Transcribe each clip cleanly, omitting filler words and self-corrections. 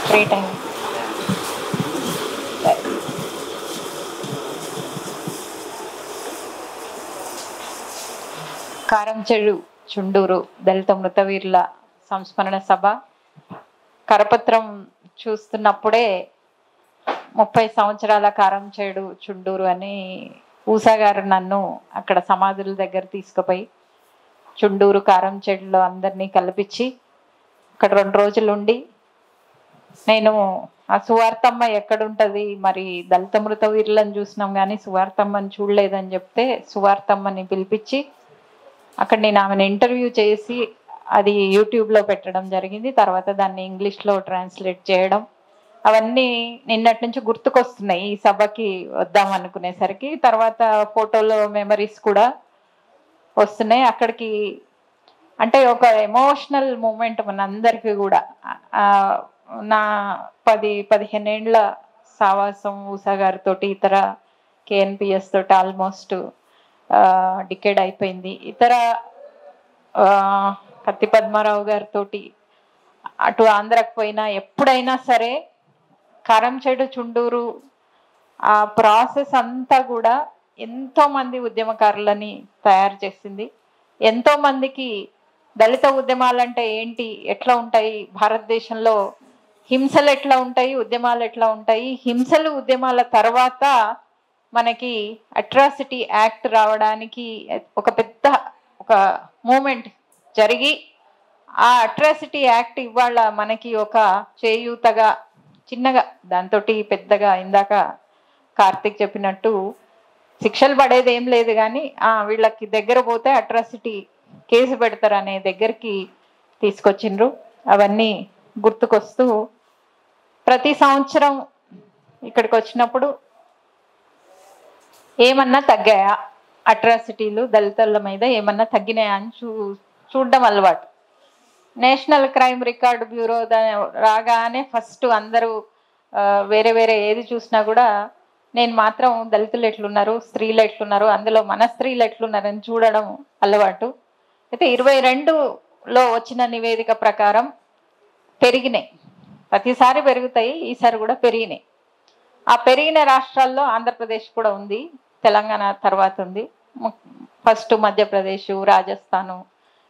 Great అండి. కారంచెడు చుండూరు దళిత మృతవీరుల సంస్మరణ సభ కరపత్రం చూస్తున్నప్పుడే 30 సంవత్సరాల కారంచేడు చుండూరు అని ఊసా గారు నన్ను అక్కడ సమాధుల దగ్గర తీసుకుపోయి చుండూరు కారంచేడులో అందరినీ కల్పించి అక్కడ 2 రోజులు ఉండి నేను ఆ సువార్తమ్మ ఎక్కడుంటుంది, మరి దళిత మృతవీరులను చూసినాం కానీ సువార్తమ్మని చూడలేదని చెప్తే సువార్తమ్మని పిలిపించి అక్కడ నేను ఆమెను ఇంటర్వ్యూ చేసి అది యూట్యూబ్లో పెట్టడం జరిగింది. తర్వాత దాన్ని ఇంగ్లీష్లో ట్రాన్స్లేట్ చేయడం అవన్నీ నిన్నటి నుంచి గుర్తుకొస్తున్నాయి ఈ సభకి వద్దాం అనుకునేసరికి. తర్వాత ఫోటోలో మెమరీస్ కూడా వస్తున్నాయి. అక్కడికి అంటే ఒక ఎమోషనల్ మూమెంట్ మనందరికీ కూడా. నా 10-15 ఏళ్ళ సావాసం ఊసా గారితో, ఇతర కేఎన్పిఎస్ తోటి ఆల్మోస్ట్ డికేడ్ అయిపోయింది. ఇతర కత్తి పద్మారావు గారితో అటు ఆంధ్రకు పోయినా ఎప్పుడైనా సరే కారంచేడు చుండూరు ఆ ప్రాసెస్ అంతా కూడా ఎంతోమంది ఉద్యమకారులని తయారు చేసింది. ఎంతోమందికి దళిత ఉద్యమాలంటే ఏంటి, ఎట్లా ఉంటాయి, భారతదేశంలో హింసలు ఎట్లా ఉంటాయి, ఉద్యమాలు ఎట్లా ఉంటాయి, హింసలు ఉద్యమాల తర్వాత మనకి అట్రాసిటీ యాక్ట్ రావడానికి ఒక పెద్ద మూమెంట్ జరిగి ఆ అట్రాసిటీ యాక్ట్ ఇవాళ మనకి ఒక చేయూతగా చిన్నగా దాంతో పెద్దగా ఇందాక కార్తిక్ చెప్పినట్టు శిక్షలు పడేది ఏం లేదు కానీ వీళ్ళకి దగ్గర పోతే అట్రాసిటీ కేసు పెడతారు అనే దగ్గరికి తీసుకొచ్చిండ్రు. అవన్నీ గుర్తుకొస్తూ ప్రతి సంవత్సరం ఇక్కడికి వచ్చినప్పుడు ఏమన్నా తగ్గాయా, అట్రాసిటీలు దళితుల మీద ఏమన్నా తగ్గినాయా అని చూడడం అలవాటు. నేషనల్ క్రైమ్ రికార్డ్ బ్యూరో రాగానే ఫస్ట్ అందరూ వేరే వేరే ఏది చూసినా కూడా నేను మాత్రం దళితులు ఎట్లున్నారు, స్త్రీలు ఎట్లున్నారు, అందులో మన స్త్రీలు ఎట్లున్నారని చూడడం అలవాటు. అయితే 22లో వచ్చిన నివేదిక ప్రకారం పెరిగినాయి. ప్రతిసారి పెరుగుతాయి, ఈసారి కూడా పెరిగినాయి. ఆ పెరిగిన రాష్ట్రాల్లో ఆంధ్రప్రదేశ్ కూడా ఉంది, తెలంగాణ తర్వాత ఉంది. ఫస్ట్ మధ్యప్రదేశ్, రాజస్థాను,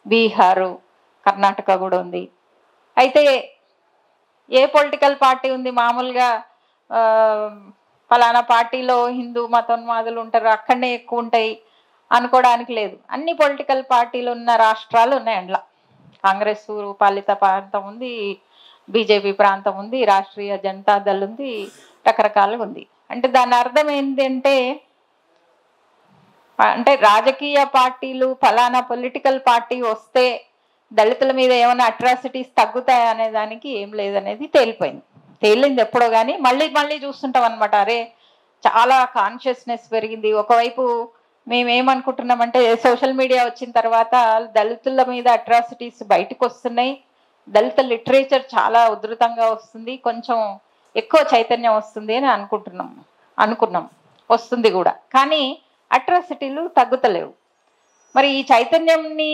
బీహారు, కర్ణాటక కూడా ఉంది. అయితే ఏ పొలిటికల్ పార్టీ ఉంది మామూలుగా ఫలానా పార్టీలో హిందూ మతోన్మాదులు ఉంటారు అక్కడనే ఎక్కువ ఉంటాయి అనుకోవడానికి లేదు. అన్ని పొలిటికల్ పార్టీలు ఉన్న రాష్ట్రాలు ఉన్నాయి. అందులో కాంగ్రెస్ పాలిత ప్రాంతం ఉంది, బీజేపీ ప్రాంతం ఉంది, రాష్ట్రీయ జనతాదళ్ ఉంది, రకరకాలుగా ఉంది. అంటే దాని అర్థం ఏంటంటే రాజకీయ పార్టీలు ఫలానా పొలిటికల్ పార్టీ వస్తే దళితుల మీద ఏమైనా అట్రాసిటీస్ తగ్గుతాయి అనే దానికి ఏం లేదనేది తేలింది ఎప్పుడో కానీ మళ్ళీ చూస్తుంటాం అనమాట. అరే చాలా కాన్షియస్నెస్ పెరిగింది. ఒకవైపు మేమేమనుకుంటున్నామంటే సోషల్ మీడియా వచ్చిన తర్వాత దళితుల మీద అట్రాసిటీస్ బయటకు వస్తున్నాయి, దళిత లిటరేచర్ చాలా ఉధృతంగా వస్తుంది, కొంచెం ఎక్కువ చైతన్యం వస్తుంది అని అనుకున్నాం వస్తుంది కూడా. కానీ అట్రాసిటీలు తగ్గుతలేవు. మరి ఈ చైతన్యంని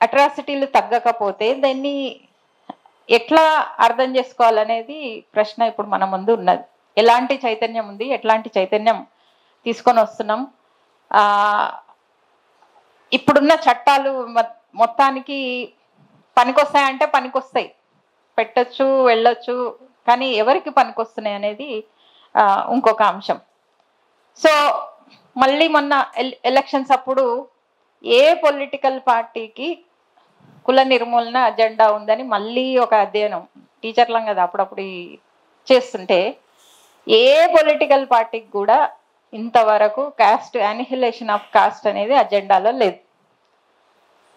అట్రాసిటీలు తగ్గకపోతే దాన్ని ఎట్లా అర్థం చేసుకోవాలనేది ప్రశ్న ఇప్పుడు మన ముందు ఉన్నది. ఎలాంటి చైతన్యం ఉంది, ఎట్లాంటి చైతన్యం తీసుకొని వస్తున్నాం. ఇప్పుడున్న చట్టాలు మొత్తానికి పనికొస్తాయంటే పనికొస్తాయి, పెట్టచ్చు, వెళ్ళొచ్చు, కానీ ఎవరికి పనికొస్తున్నాయి అనేది ఇంకొక అంశం. సో మళ్ళీ మొన్న ఎలక్షన్స్ అప్పుడు ఏ పొలిటికల్ పార్టీకి కుల నిర్మూలన అజెండా ఉందని మళ్ళీ ఒక అధ్యయనం, టీచర్లం కదా అప్పుడప్పుడు చేస్తుంటే, ఏ పొలిటికల్ పార్టీకి కూడా ఇంతవరకు కాస్ట్ యానిహిలేషన్ ఆఫ్ కాస్ట్ అనేది అజెండాలో లేదు.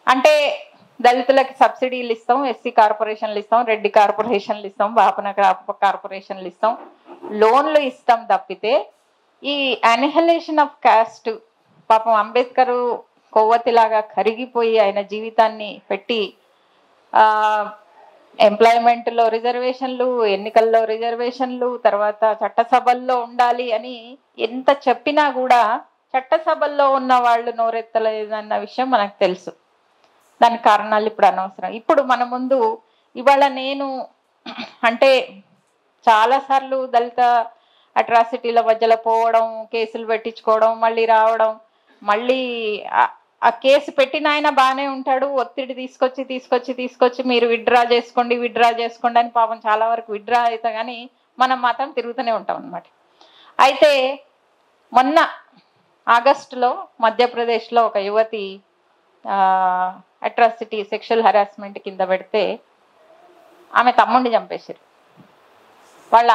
అంటే దళితులకి సబ్సిడీలు ఇస్తాం, ఎస్సీ కార్పొరేషన్లు ఇస్తాం, రెడ్డి కార్పొరేషన్లు ఇస్తాం, బాపన కార్పొరేషన్లు ఇస్తాం, లోన్లు ఇస్తాం తప్పితే ఈ యానిహిలేషన్ ఆఫ్ కాస్ట్ పాపం అంబేద్కర్ కొవ్వొత్తిలాగా కరిగిపోయి ఆయన జీవితాన్ని పెట్టి ఎంప్లాయ్మెంట్లో రిజర్వేషన్లు, ఎన్నికల్లో రిజర్వేషన్లు, తర్వాత చట్టసభల్లో ఉండాలి అని ఎంత చెప్పినా కూడా చట్టసభల్లో ఉన్న వాళ్ళు నోరెత్తలేదన్న విషయం మనకు తెలుసు. దానికి కారణాలు ఇప్పుడు అనవసరం. ఇప్పుడు మన ముందు ఇవాళ నేను అంటే చాలాసార్లు దళిత అట్రాసిటీల మధ్యలో పోవడం, కేసులు పెట్టించుకోవడం, మళ్ళీ రావడం, మళ్ళీ ఆ కేసు పెట్టిన ఆయన బాగానే ఉంటాడు, ఒత్తిడి తీసుకొచ్చి మీరు విత్డ్రా చేసుకోండి అని పాపం చాలా వరకు విత్డ్రా అవుతా కానీ మనం మాత్రం తిరుగుతూనే ఉంటాం అన్నమాట. అయితే మొన్న ఆగస్టులో మధ్యప్రదేశ్లో ఒక యువతి అట్రాసిటీ సెక్షువల్ హెరాస్మెంట్ కింద పెడితే ఆమె తమ్ముడిని చంపేశారు. వాళ్ళ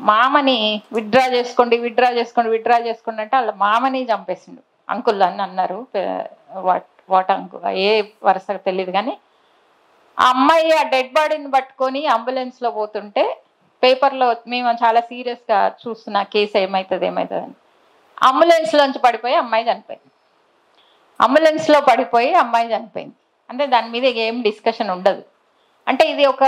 మామని విత్డ్రా చేసుకోండి అంటే వాళ్ళ మామని చంపేసిండు. అంకుల్ అని అన్నారు, వాట్ అంకుల్ ఏ వరుస తెలియదు కానీ ఆ అమ్మాయి ఆ డెడ్ బాడీని పట్టుకొని అంబులెన్స్లో పోతుంటే పేపర్లో మేము చాలా సీరియస్గా చూస్తున్నా కేసు ఏమవుతుంది అని. అంబులెన్స్లోంచి పడిపోయి అమ్మాయి చనిపోయింది. అంటే దాని మీద ఏం డిస్కషన్ ఉండదు. అంటే ఇది ఒక